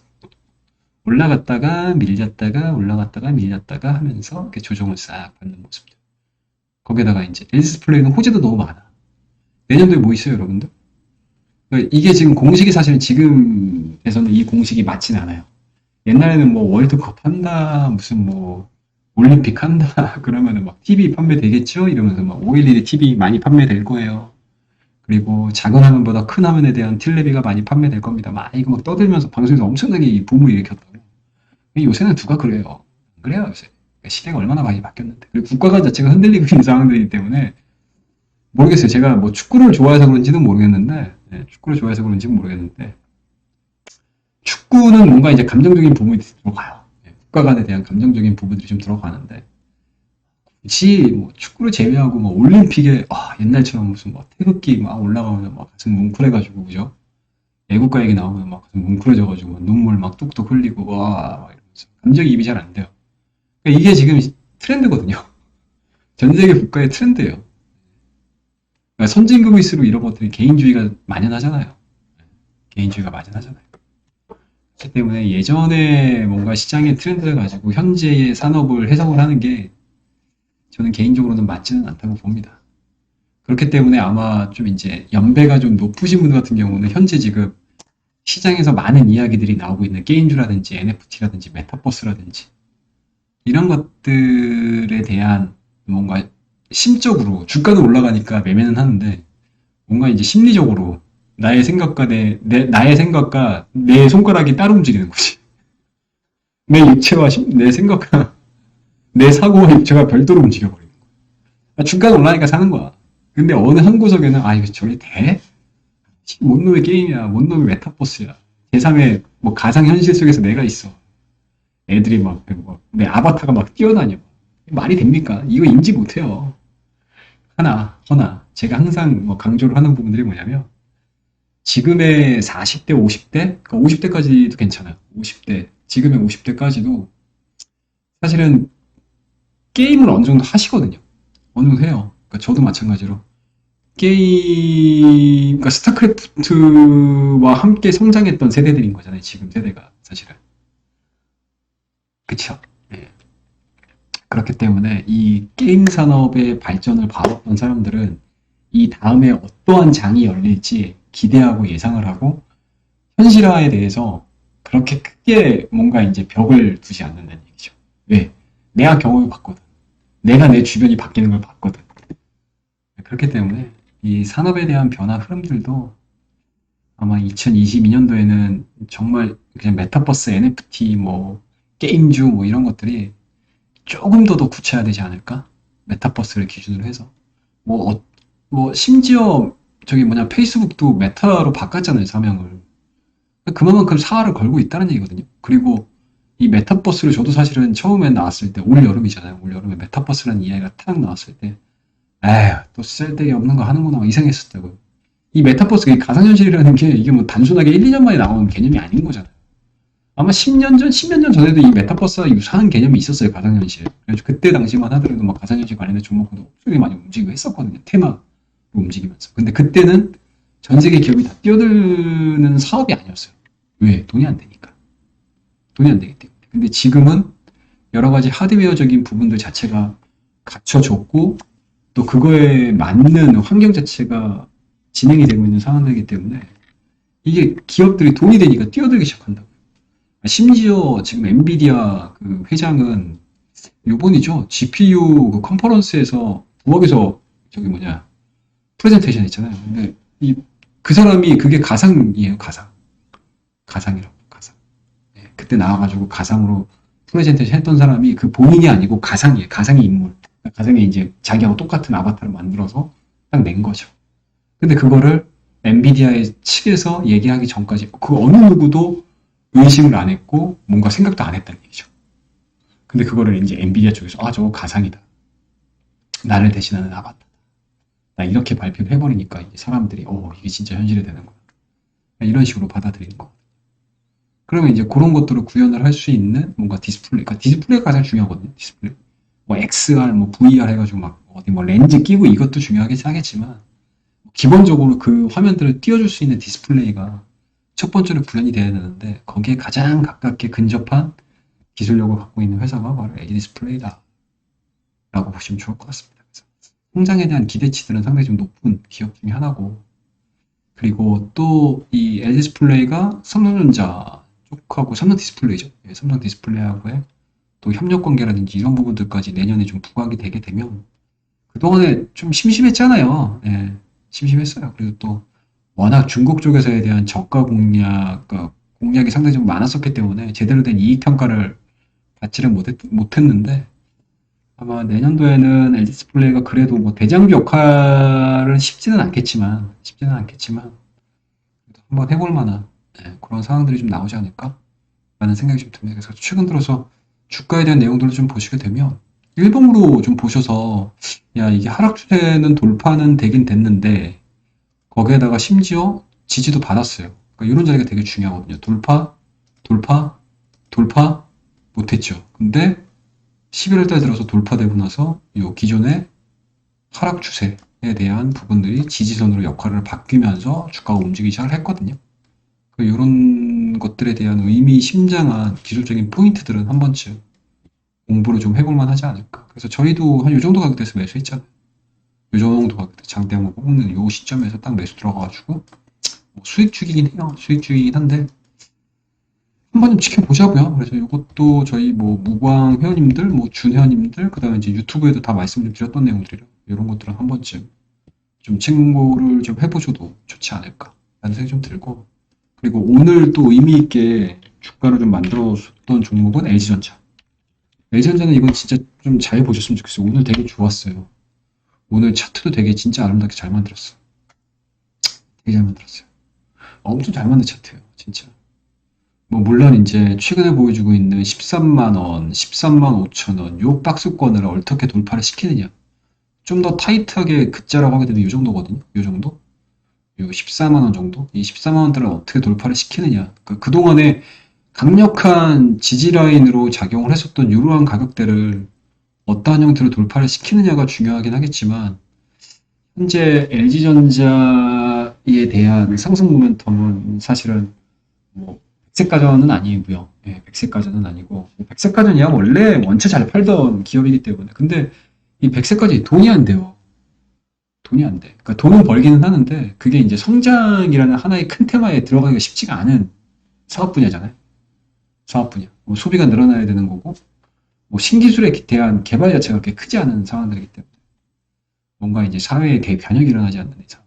올라갔다가 밀렸다가 올라갔다가 밀렸다가 하면서 이렇게 조정을 싹 받는 모습들. 거기에다가 이제 디스플레이는 호재도 너무 많아. 내년도에 뭐 있어요, 여러분들? 그러니까 이게 지금 공식이 사실은 지금에서는 이 공식이 맞진 않아요. 옛날에는 뭐 월드컵 한다, 무슨 뭐 올림픽 한다, 그러면은 막 TV 판매되겠죠? 이러면서 막 511에 TV 많이 판매될 거예요. 그리고 작은 화면보다 큰 화면에 대한 텔레비가 많이 판매될 겁니다. 막 이거 막 떠들면서 방송에서 엄청나게 이 붐을 일으켰다고. 요새는 누가 그래요? 안 그래요, 요새. 시대가 얼마나 많이 바뀌었는데. 그리고 국가관 자체가 흔들리고 있는 상황들이기 때문에 모르겠어요. 제가 뭐 축구를 좋아해서 그런지는 모르겠는데, 네, 축구를 좋아해서 그런지는 모르겠는데, 축구는 뭔가 이제 감정적인 부분이 들어가요. 네, 국가관에 대한 감정적인 부분들이 좀 들어가는데, 굳이 뭐 축구를 제외하고 뭐 올림픽에 옛날처럼 무슨 막 태극기 막 올라가면 막 가슴 뭉클해가지고 그죠? 애국가 얘기 나오면 막 가슴 뭉클해져가지고 눈물 막 뚝뚝 흘리고 와 막 이러면서 감정이 입이 잘 안 돼요. 그러니까 이게 지금 트렌드거든요. 전 세계 국가의 트렌드예요. 그러니까 선진국일수록 이런 것들이 개인주의가 만연하잖아요. 개인주의가 만연하잖아요. 그렇기 때문에 예전에 뭔가 시장의 트렌드를 가지고 현재의 산업을 해석을 하는 게 저는 개인적으로는 맞지는 않다고 봅니다. 그렇기 때문에 아마 좀 이제 연배가 좀 높으신 분 같은 경우는 현재 지금 시장에서 많은 이야기들이 나오고 있는 게임주라든지 NFT라든지 메타버스라든지 이런 것들에 대한 뭔가 심적으로 주가는 올라가니까 매매는 하는데 뭔가 이제 심리적으로 나의 생각과 내 손가락이 따로 움직이는 거지. 내 육체와 내 생각과 내 사고와 육체가 별도로 움직여버리는 거야. 주가가 올라가니까 사는 거야. 근데 어느 한 구석에는 이거 저게 돼? 뭔 놈의 게임이야. 뭔 놈의 메타버스야. 제3의 뭐 가상현실 속에서 내가 있어. 애들이 내 아바타가 막 뛰어다녀. 말이 됩니까? 이거 인지 못해요. 허나, 제가 항상 뭐 강조를 하는 부분들이 뭐냐면, 지금의 40대, 50대? 그러니까 50대까지도 괜찮아요. 50대. 지금의 50대까지도 사실은 게임을 어느 정도 하시거든요. 어느 정도 해요. 그러니까 저도 마찬가지로. 그러니까 스타크래프트와 함께 성장했던 세대들인 거잖아요. 지금 세대가 사실은. 그쵸? 예. 그렇기 때문에 이 게임 산업의 발전을 봐왔던 사람들은 이 다음에 어떠한 장이 열릴지 기대하고 예상을 하고 현실화에 대해서 그렇게 크게 뭔가 이제 벽을 두지 않는다는 얘기죠. 왜? 내가 경험을 봤거든. 내가 내 주변이 바뀌는 걸 봤거든. 그렇기 때문에 이 산업에 대한 변화 흐름들도 아마 2022년도에는 정말 그냥 메타버스, NFT, 뭐 게임주 뭐 이런 것들이 조금 더 구체화되지 않을까? 메타버스를 기준으로 해서 뭐 심지어 저기 뭐냐 페이스북도 메타로 바꿨잖아요, 사명을. 그만큼 사활을 걸고 있다는 얘기거든요. 그리고 이 메타버스를 저도 사실은 처음에 나왔을 때 올 여름이잖아요. 올 여름에 메타버스라는 이야기가 딱 나왔을 때 에휴 또 쓸데기 없는 거 하는구나 이상했었다고요. 이 메타버스 가상현실이라는 게 이게 뭐 단순하게 1, 2년 만에 나온 개념이 아닌 거잖아요. 아마 10년 전 전에도 이 메타버스와 유사한 개념이 있었어요, 가상현실. 그래서 그때 당시만 하더라도 막 가상현실 관련된 종목도 엄청 많이 움직이고 했었거든요. 테마로 움직이면서. 근데 그때는 전 세계 기업이 다 뛰어드는 사업이 아니었어요. 왜? 돈이 안 되니까. 돈이 안 되기 때문에. 근데 지금은 여러 가지 하드웨어적인 부분들 자체가 갖춰졌고 또 그거에 맞는 환경 자체가 진행이 되고 있는 상황이기 때문에 이게 기업들이 돈이 되니까 뛰어들기 시작한다고. 심지어 지금 엔비디아 그 회장은 요번이죠. GPU 그 컨퍼런스에서 부엌에서 저기 뭐냐 프레젠테이션 했잖아요. 근데 그 사람이 그게 가상이에요. 가상이라고. 가상. 네, 그때 나와가지고 가상으로 프레젠테이션 했던 사람이 그 본인이 아니고 가상이에요. 가상의 인물. 가상에 이제 자기하고 똑같은 아바타를 만들어서 딱 낸 거죠. 근데 그거를 엔비디아의 측에서 얘기하기 전까지 그 어느 누구도 의심을 안 했고 뭔가 생각도 안 했다는 얘기죠. 근데 그거를 이제 엔비디아 쪽에서 저거 가상이다. 나를 대신하는 아바타다. 나 이렇게 발표를 해버리니까 이제 사람들이 이게 진짜 현실이 되는구나. 이런 식으로 받아들이는 거. 그러면 이제 그런 것들을 구현을 할 수 있는 뭔가 디스플레이. 그러니까 디스플레이가 가장 중요하거든요. 디스플레이. 뭐 XR, 뭐 VR 해가지고 막 어디 뭐 렌즈 끼고 이것도 중요하긴 하겠지만 기본적으로 그 화면들을 띄워줄 수 있는 디스플레이가 첫 번째로 구현이 돼야 되는데 거기에 가장 가깝게 근접한 기술력을 갖고 있는 회사가 바로 LG 디스플레이다라고 보시면 좋을 것 같습니다. 그래서 성장에 대한 기대치들은 상당히 좀 높은 기업 중에 하나고, 그리고 또 이 LG 디스플레이가 삼성전자 쪽하고 삼성 디스플레이죠. 예, 삼성 디스플레이하고의 또 협력 관계라든지 이런 부분들까지 내년에 좀 부각이 되게 되면, 그동안에 좀 심심했잖아요. 예, 심심했어요. 그리고 또 워낙 중국 쪽에서에 대한 저가 공략, 그러니까 공략이 상당히 좀 많았었기 때문에 제대로 된 이익 평가를 받지를 못했는데, 아마 내년도에는 LG 디스플레이가 그래도 뭐 대장주 역할은 쉽지는 않겠지만 그래도 한번 해볼 만한, 예, 그런 상황들이 좀 나오지 않을까라는 생각이 좀 듭니다. 그래서 최근 들어서 주가에 대한 내용들을 좀 보시게 되면 일봉으로 좀 보셔서, 야, 이게 하락 추세는 돌파는 되긴 됐는데 거기에다가 심지어 지지도 받았어요. 그러니까 이런 자리가 되게 중요하거든요. 돌파, 돌파, 돌파 못했죠. 근데 11월 달 들어서 돌파되고 나서 이 기존의 하락 추세에 대한 부분들이 지지선으로 역할을 바뀌면서 주가가 움직이기 시작을 했거든요. 이런 것들에 대한 의미심장한 기술적인 포인트들은 한 번쯤 공부를 좀 해볼 만하지 않을까. 그래서 저희도 한 요 정도 가격대에서 매수했잖아요. 요 정도 가격대 장대 한번 뽑는 요 시점에서 딱 매수 들어가가지고 뭐 수익주기긴 해요. 수익주기긴 한데 한번 좀 지켜보자고요. 그래서 이것도 저희 뭐 무광 회원님들, 뭐 준 회원님들, 그다음에 이제 유튜브에도 다 말씀 좀 드렸던 내용들이라 이런 것들은 한 번쯤 좀 참고를 좀 해보셔도 좋지 않을까 라는 생각이 좀 들고, 그리고 오늘 또 의미 있게 주가를 좀 만들어줬던 종목은 LG전자. LG전자는 이건 진짜 좀 잘 보셨으면 좋겠어요. 오늘 되게 좋았어요. 오늘 차트도 되게 진짜 아름답게 잘 만들었어. 되게 잘 만들었어요. 엄청 잘 만든 차트예요, 진짜. 뭐 물론 이제 최근에 보여주고 있는 13만 원, 13만 5천 원, 요 박스권을 어떻게 돌파를 시키느냐. 좀 더 타이트하게 급자라고 하게 되면 이 정도거든요. 이 정도? 요 14만 원 정도? 이 14만 원대를 어떻게 돌파를 시키느냐. 그동안에 강력한 지지 라인으로 작용을 했었던 이러한 가격대를 어떠한 형태로 돌파를 시키느냐가 중요하긴 하겠지만, 현재 LG전자에 대한 상승 모멘텀은 사실은 뭐 백색가전은 아니고요. 예, 백색가전은 아니고, 백색가전이야 원래 원체 잘 팔던 기업이기 때문에. 근데 이 백색가전이 돈이 안 돼요. 돈이 안 돼. 그러니까 돈은 벌기는 하는데 그게 이제 성장이라는 하나의 큰 테마에 들어가기가 쉽지가 않은 사업 분야잖아요. 사업 분야. 뭐 소비가 늘어나야 되는 거고, 뭐 신기술에 대한 개발 자체가 그렇게 크지 않은 상황들이기 때문에 뭔가 이제 사회에 대변혁이 일어나지 않는 이상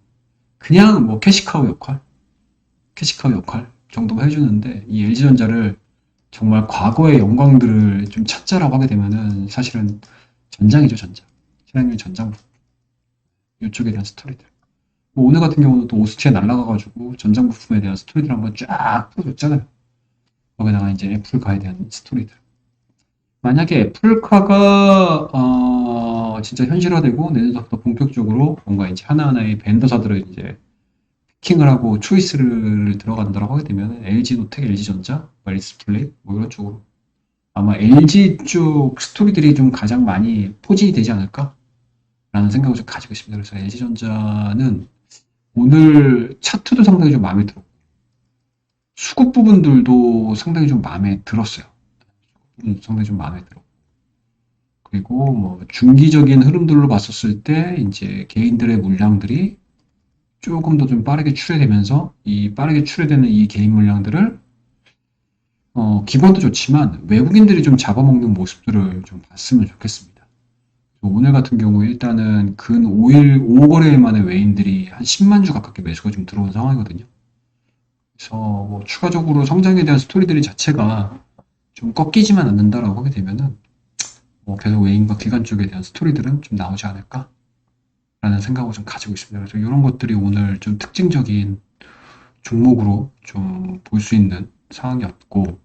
그냥 뭐 캐시카우 역할 정도만 해주는데, 이 LG전자를 정말 과거의 영광들을 좀 찾자라고 하게 되면은 사실은 전장이죠, 전장. 신한율 전장 부품. 이쪽에 대한 스토리들. 뭐 오늘 같은 경우는 또 오스트리아 날아가가지고 전장 부품에 대한 스토리들 한번 쫙 풀어줬잖아요. 거기다가 이제 애플카에 대한 스토리들. 만약에 애플카가 진짜 현실화되고 내년부터 본격적으로 뭔가 이제 하나하나의 벤더사들을 이제 킹을 하고 초이스를 들어간다고 하게 되면 LG 노텍, LG전자, LG 디스플레이 뭐 이런 쪽으로 아마 LG 쪽 스토리들이 좀 가장 많이 포진이 되지 않을까라는 생각을 좀 가지고 있습니다. 그래서 LG전자는 오늘 차트도 상당히 좀 마음에 들었고 수급 부분들도 상당히 좀 마음에 들었어요. 상당히 좀 마음에 들었고, 그리고 뭐 중기적인 흐름들로 봤었을 때 이제 개인들의 물량들이 조금 더 좀 빠르게 출회되면서 이 빠르게 출회되는 이 개인 물량들을 기본도 좋지만 외국인들이 좀 잡아먹는 모습들을 좀 봤으면 좋겠습니다. 오늘 같은 경우에 일단은 근 5일 5거래 만에 외인들이 한 10만 주 가깝게 매수가 좀 들어온 상황이거든요. 그래서 뭐 추가적으로 성장에 대한 스토리들이 자체가 좀 꺾이지만 않는다라고 하게 되면은 뭐 계속 외인과 기관 쪽에 대한 스토리들은 좀 나오지 않을까라는 생각을 좀 가지고 있습니다. 그래서 이런 것들이 오늘 좀 특징적인 종목으로 좀 볼 수 있는 상황이었고,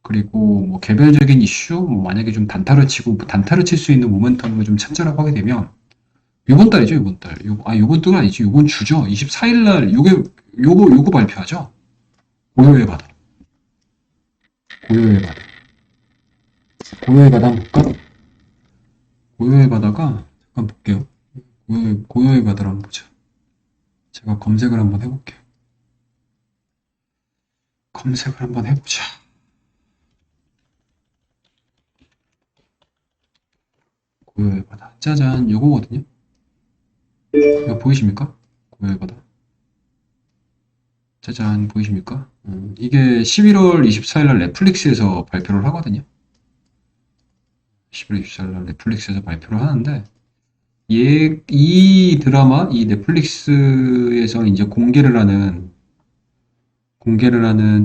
그리고 뭐 개별적인 이슈, 뭐 만약에 좀 단타를 치고 단타를 칠 수 있는 모멘텀을 좀 찾자라고 하게 되면 요번 달이죠, 요번 달. 요번 달은 아니지, 요번 주죠. 24일 날 요거 발표하죠. 고요의 바다. 고요의 바다. 고요의 바다 한번 볼까? 고요의 바다가 잠깐 볼게요. 고요의 바다를 한번 보자. 제가 검색을 한번 해볼게요. 검색을 한번 해보자. 고요의 바다. 짜잔, 요거거든요. 이거 보이십니까? 고요의 바다. 짜잔, 보이십니까? 이게 11월 24일 날 넷플릭스에서 발표를 하거든요. 11월 24일 날 넷플릭스에서 발표를 하는데, 이 드라마, 이 넷플릭스에서 이제 공개를 하는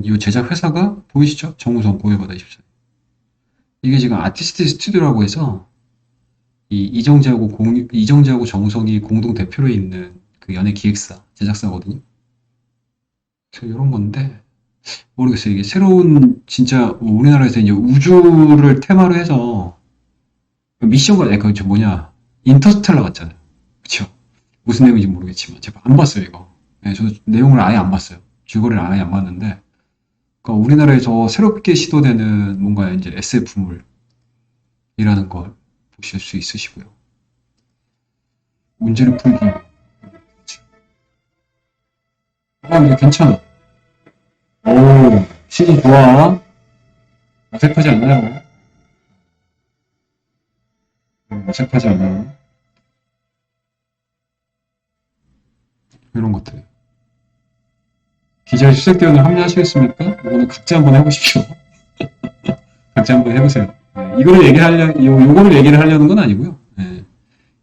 이 제작 회사가 보이시죠? 정우성 고요의 바다 24. 이게 지금 아티스트 스튜디오라고 해서, 이정재하고 정우성이 공동 대표로 있는 그 연예 기획사, 제작사거든요. 그래서 이런 건데, 모르겠어요. 이게 새로운, 진짜, 우리나라에서 이제 우주를 테마로 해서, 미션가, 약간, 저 뭐냐, 인터스텔라 같잖아요. 그쵸? 무슨 내용인지 모르겠지만, 제가 안 봤어요, 이거. 네, 저도 내용을 아예 안 봤어요. 줄거리를 아예 안 봤는데, 그러니까 우리나라에서 새롭게 시도되는 뭔가 이제 SF물이라는 걸 보실 수 있으시고요. 문제를 풀기. 이게 괜찮아. 오, 시즌 좋아. 어색하지 않나요? 어색하지 않아요. 이런 것들. 기자의 수색대원에 합류하시겠습니까? 이거는 각자 한번 해보십시오. 각자 한번 해보세요. 네, 요거를 얘기를 하려는 건 아니고요. 네,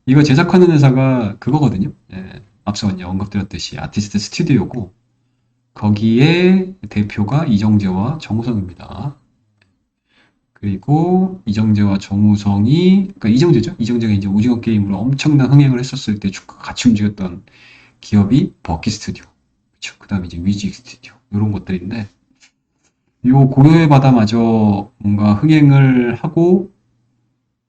이거 제작하는 회사가 그거거든요. 네, 앞서 이제 언급드렸듯이 아티스트 스튜디오고, 거기에 대표가 이정재와 정우성입니다. 그리고 이정재와 정우성이, 그러니까 이정재죠? 이정재가 이제 오징어 게임으로 엄청난 흥행을 했었을 때 같이 움직였던 기업이 버키 스튜디오. 그쵸. 그 다음에 이제 뮤직 스튜디오. 이런 것들인데, 요 고요의 바다마저 뭔가 흥행을 하고,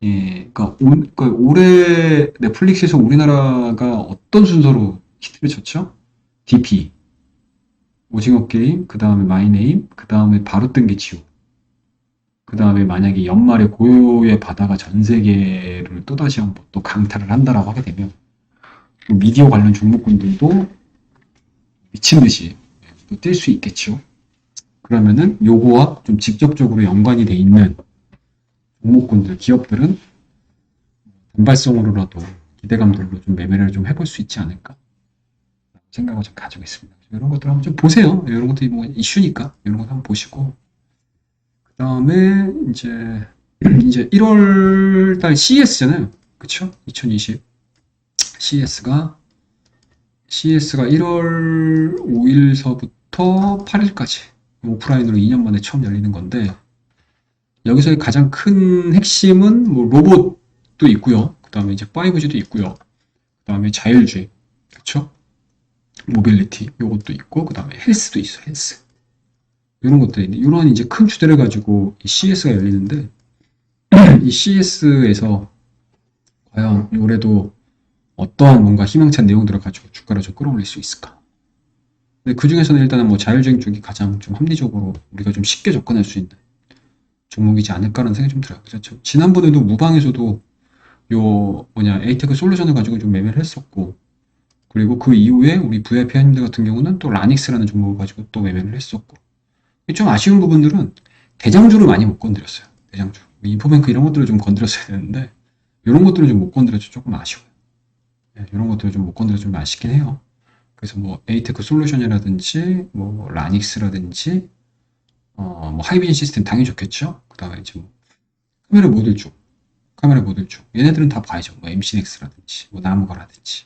예, 그러니까 올해 넷플릭스에서 우리나라가 어떤 순서로 히트를 쳤죠? DP, 오징어 게임, 그 다음에 마이네임, 그 다음에 바로 뜬 게 지우. 그 다음에 만약에 연말에 고요의 바다가 전 세계를 또다시 한번 또 강타를 한다라고 하게 되면, 미디어 관련 종목군들도 미친 듯이 또 뛸 수 있겠죠. 그러면은 요거와 좀 직접적으로 연관이 돼 있는 종목군들, 기업들은 단발성으로라도 기대감들로 좀 매매를 좀 해볼 수 있지 않을까 생각을 좀 가지고 있습니다. 이런 것들 한번 좀 보세요. 이런 것들이 뭐 이슈니까 이런 것 한번 보시고, 그 다음에 이제 1월 달 CES잖아요. 그쵸? 2020 CES가 1월 5일서부터 8일까지 오프라인으로 2년 만에 처음 열리는 건데, 여기서의 가장 큰 핵심은 뭐 로봇도 있고요. 그 다음에 이제 5G도 있고요. 그 다음에 자율주행, 그쵸? 모빌리티 요것도 있고, 그 다음에 헬스도 있어요. 헬스. 이런 것들이 있는데, 이런 이제 큰 주제를 가지고 이 CES가 열리는데, 이 CES에서 과연 올해도 어떠한 뭔가 희망찬 내용들을 가지고 주가를 좀 끌어올릴 수 있을까? 근데 그 중에서는 일단은 뭐 자율주행 쪽이 가장 좀 합리적으로 우리가 좀 쉽게 접근할 수 있는 종목이지 않을까라는 생각이 좀 들어요. 그래서 지난번에도 무방에서도 에이테크 솔루션을 가지고 좀 매매를 했었고, 그리고 그 이후에 우리 VIP 회원님들 같은 경우는 또 라닉스라는 종목을 가지고 또 매매를 했었고, 좀 아쉬운 부분들은 대장주를 많이 못 건드렸어요. 대장주. 인포뱅크 이런 것들을 좀 건드렸어야 되는데, 이런 것들을 좀 못 건드려서 조금 아쉬워요. 네, 이런 것들을 좀 못 건드려서 좀 아쉽긴 해요. 그래서 뭐 에이테크 솔루션이라든지 뭐 라닉스라든지 뭐 하이빈 시스템 당연히 좋겠죠. 그 다음에 이제 뭐 카메라 모듈 쪽 얘네들은 다 봐야죠. 뭐 MC넥스라든지 뭐 나무가라든지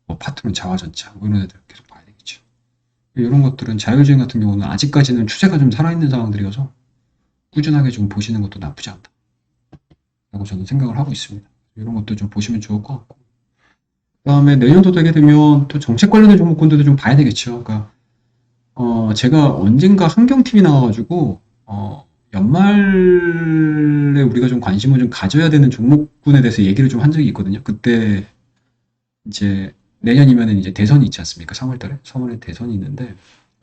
뭐 파트론 자화전차 뭐 이런 애들 계속 봐야 되겠죠. 이런 것들은 자율주행 같은 경우는 아직까지는 추세가 좀 살아있는 상황들이어서 꾸준하게 좀 보시는 것도 나쁘지 않다 라고 저는 생각을 하고 있습니다. 이런 것도 좀 보시면 좋을 것 같고, 그 다음에 내년도 되게 되면 또 정책 관련된 종목군들도 좀 봐야 되겠죠. 그러니까 제가 언젠가 환경TV 나와가지고 연말에 우리가 좀 관심을 좀 가져야 되는 종목군에 대해서 얘기를 좀 한 적이 있거든요. 그때 이제 내년이면은 이제 대선이 있지 않습니까? 3월달에 3월에 대선이 있는데,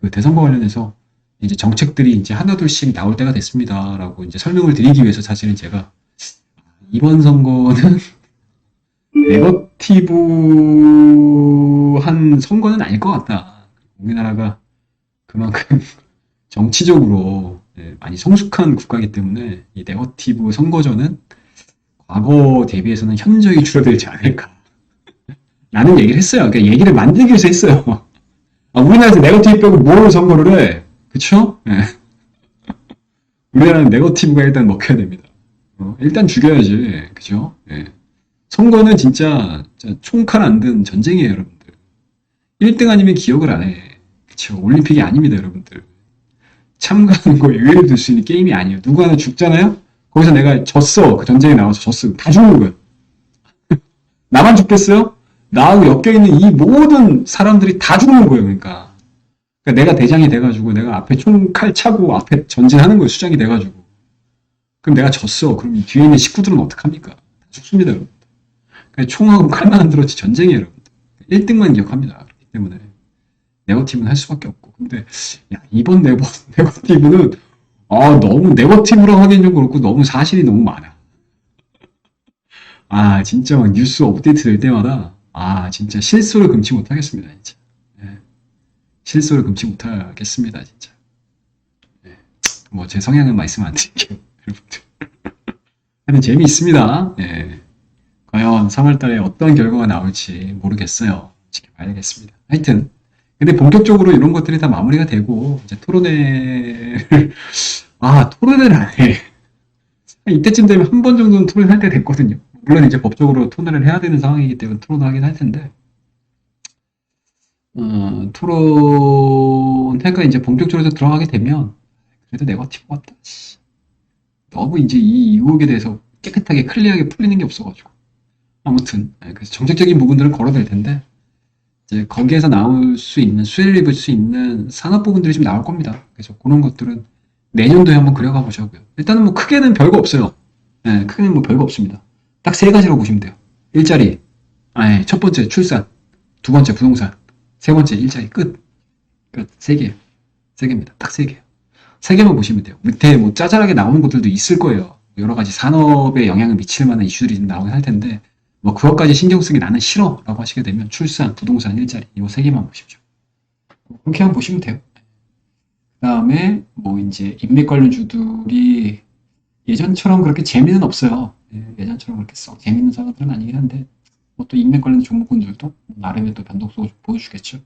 그 대선과 관련해서 이제 정책들이 이제 하나둘씩 나올 때가 됐습니다라고 이제 설명을 드리기 위해서 사실은 제가 이번 선거는 네거티브한 선거는 아닐 것 같다. 우리나라가 그만큼 정치적으로 많이 성숙한 국가이기 때문에 이 네거티브 선거전은 과거 대비해서는 현저히 줄어들지 않을까. 라는 얘기를 했어요. 그러니까 얘기를 만들기 위해서 했어요. 아, 우리나라에서 네거티브 빼고 뭘 선거를 해? 그쵸? 예. 우리나라는 네거티브가 일단 먹혀야 됩니다. 일단 죽여야지. 그죠? 예. 선거는 진짜 총칼 안 든 전쟁이에요, 여러분들. 1등 아니면 기억을 안 해. 그쵸? 올림픽이 아닙니다, 여러분들. 참가하는 거에 의외로 둘 수 있는 게임이 아니에요. 누구 하나 죽잖아요? 거기서 내가 졌어. 그 전쟁에 나와서 졌어. 다 죽는 거예요. 나만 죽겠어요? 나하고 엮여있는 이 모든 사람들이 다 죽는 거예요, 그러니까. 그러니까 내가 대장이 돼가지고 내가 앞에 총칼 차고 앞에 전진하는 거예요, 수장이 돼가지고. 그럼 내가 졌어. 그럼 이 뒤에 있는 식구들은 어떡합니까? 다 죽습니다, 여러분. 그러니까 총하고 칼만 안 들었지 전쟁이에요, 여러분. 1등만 기억합니다. 그렇기 때문에. 네거티브는 할 수밖에 없고. 근데, 야, 이번 네거티브는, 너무 네거티브라고 하기엔 좀 그렇고, 너무 사실이 너무 많아. 진짜 막 뉴스 업데이트 될 때마다, 진짜 실수를 금치 못하겠습니다, 진짜. 예, 실수를 금치 못하겠습니다, 진짜. 예, 뭐, 제 성향은 말씀 안 드릴게요, 여러분들. 하여튼 재미있습니다. 예, 과연 3월 달에 어떤 결과가 나올지 모르겠어요. 지켜봐야겠습니다. 하여튼, 근데 본격적으로 이런 것들이 다 마무리가 되고, 이제 토론회를 안 해. 이때쯤 되면 한 번 정도는 토론할 때 됐거든요. 물론 이제 법적으로 토론을 해야 되는 상황이기 때문에 토론을 하긴 할 텐데, 토론회가 이제 본격적으로 들어가게 되면, 그래도 네거티브 같다. 너무 이제 이 의혹에 대해서 깨끗하게 클리어하게 풀리는 게 없어가지고. 아무튼, 그래서 정책적인 부분들은 걸어낼 텐데, 이제 거기에서 나올 수 있는, 수혜를 입을 수 있는 산업 부분들이 좀 나올 겁니다. 그래서 그런 것들은 내년도에 한번 그려가 보자고요. 일단은 뭐 크게는 별거 없어요. 크게는 뭐 별거 없습니다. 딱 세 가지라고 보시면 돼요. 일자리, 첫 번째 출산, 두 번째 부동산, 세 번째 일자리 끝. 끝. 세 개예요. 세 개입니다. 딱 세 개예요. 세 개만 보시면 돼요. 밑에 뭐 짜잘하게 나오는 것들도 있을 거예요. 여러 가지 산업에 영향을 미칠 만한 이슈들이 좀 나오긴 할 텐데, 뭐 그것까지 신경 쓰기 나는 싫어 라고 하시게 되면 출산, 부동산, 일자리 이 세 개만 보십시오. 그렇게만 보시면 돼요. 그 다음에 뭐 이제 인맥 관련주들이 예전처럼 그렇게 재미는 없어요. 예전처럼 그렇게 썩 재밌는 상황들은 아니긴 한데 뭐 또 인맥 관련 종목군들도 나름의 또 변동성을 보여주겠죠.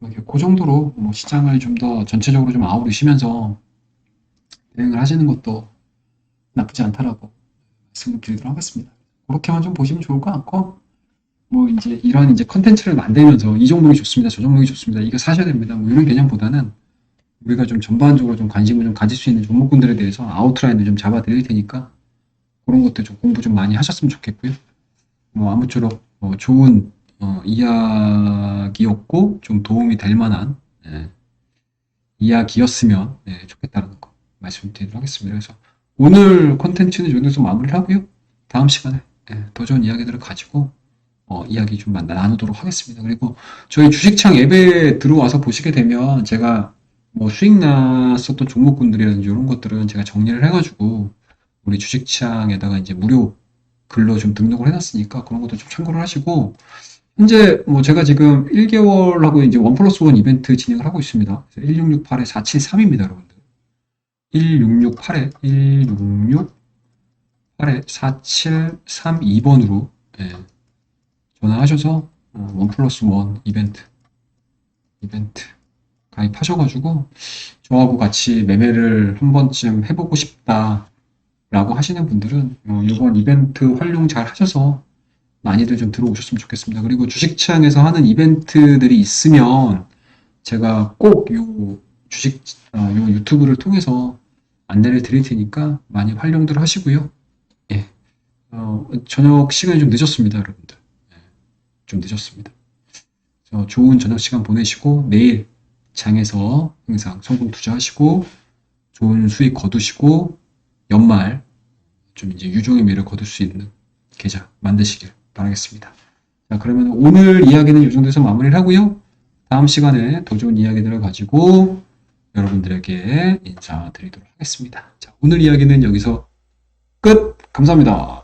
이렇게 그 정도로 뭐 시장을 좀 더 전체적으로 좀 아우르시면서 대응을 하시는 것도 나쁘지 않다라고 말씀을 드리도록 하겠습니다. 그렇게만 좀 보시면 좋을 것 같고, 뭐 이제 이런 이제 컨텐츠를 만들면서 이 종목이 좋습니다, 저 종목이 좋습니다, 이거 사셔야 됩니다, 뭐 이런 개념보다는 우리가 좀 전반적으로 좀 관심을 좀 가질 수 있는 종목군들에 대해서 아웃라인을 좀 잡아 드릴 테니까 그런 것들 좀 공부 좀 많이 하셨으면 좋겠고요. 뭐 아무쪼록 좋은 이야기였고 좀 도움이 될 만한 이야기였으면 좋겠다는 거 말씀드리도록 하겠습니다. 그래서 오늘 콘텐츠는 여기서 마무리를 하고요. 다음 시간에 더 좋은 이야기들을 가지고 이야기 좀 나누도록 하겠습니다. 그리고 저희 주식창 앱에 들어와서 보시게 되면 제가 뭐 수익 났었던 종목군들이라든지 이런 것들은 제가 정리를 해가지고 우리 주식창에다가 이제 무료 글로 좀 등록을 해놨으니까 그런 것도 좀 참고를 하시고, 현재 뭐 제가 지금 1개월하고 이제 1+1 이벤트 진행을 하고 있습니다. 1668에 473입니다, 여러분들. 1668에 4732번으로 전화하셔서 1+1 이벤트 가입하셔가지고 저하고 같이 매매를 한 번쯤 해보고 싶다라고 하시는 분들은 이번 이벤트 활용 잘 하셔서 많이들 좀 들어오셨으면 좋겠습니다. 그리고 주식창에서 하는 이벤트들이 있으면 제가 꼭 요 유튜브를 통해서 안내를 드릴 테니까 많이 활용들 하시고요. 예. 저녁 시간이 좀 늦었습니다, 여러분들. 좀 늦었습니다. 좋은 저녁 시간 보내시고 내일 장에서 항상 성공 투자하시고 좋은 수익 거두시고 연말 좀 이제 유종의 미를 거둘 수 있는 계좌 만드시길 바라겠습니다. 자, 그러면 오늘 이야기는 이 정도에서 마무리를 하고요. 다음 시간에 더 좋은 이야기들을 가지고 여러분들에게 인사드리도록 하겠습니다. 자, 오늘 이야기는 여기서 끝! 감사합니다.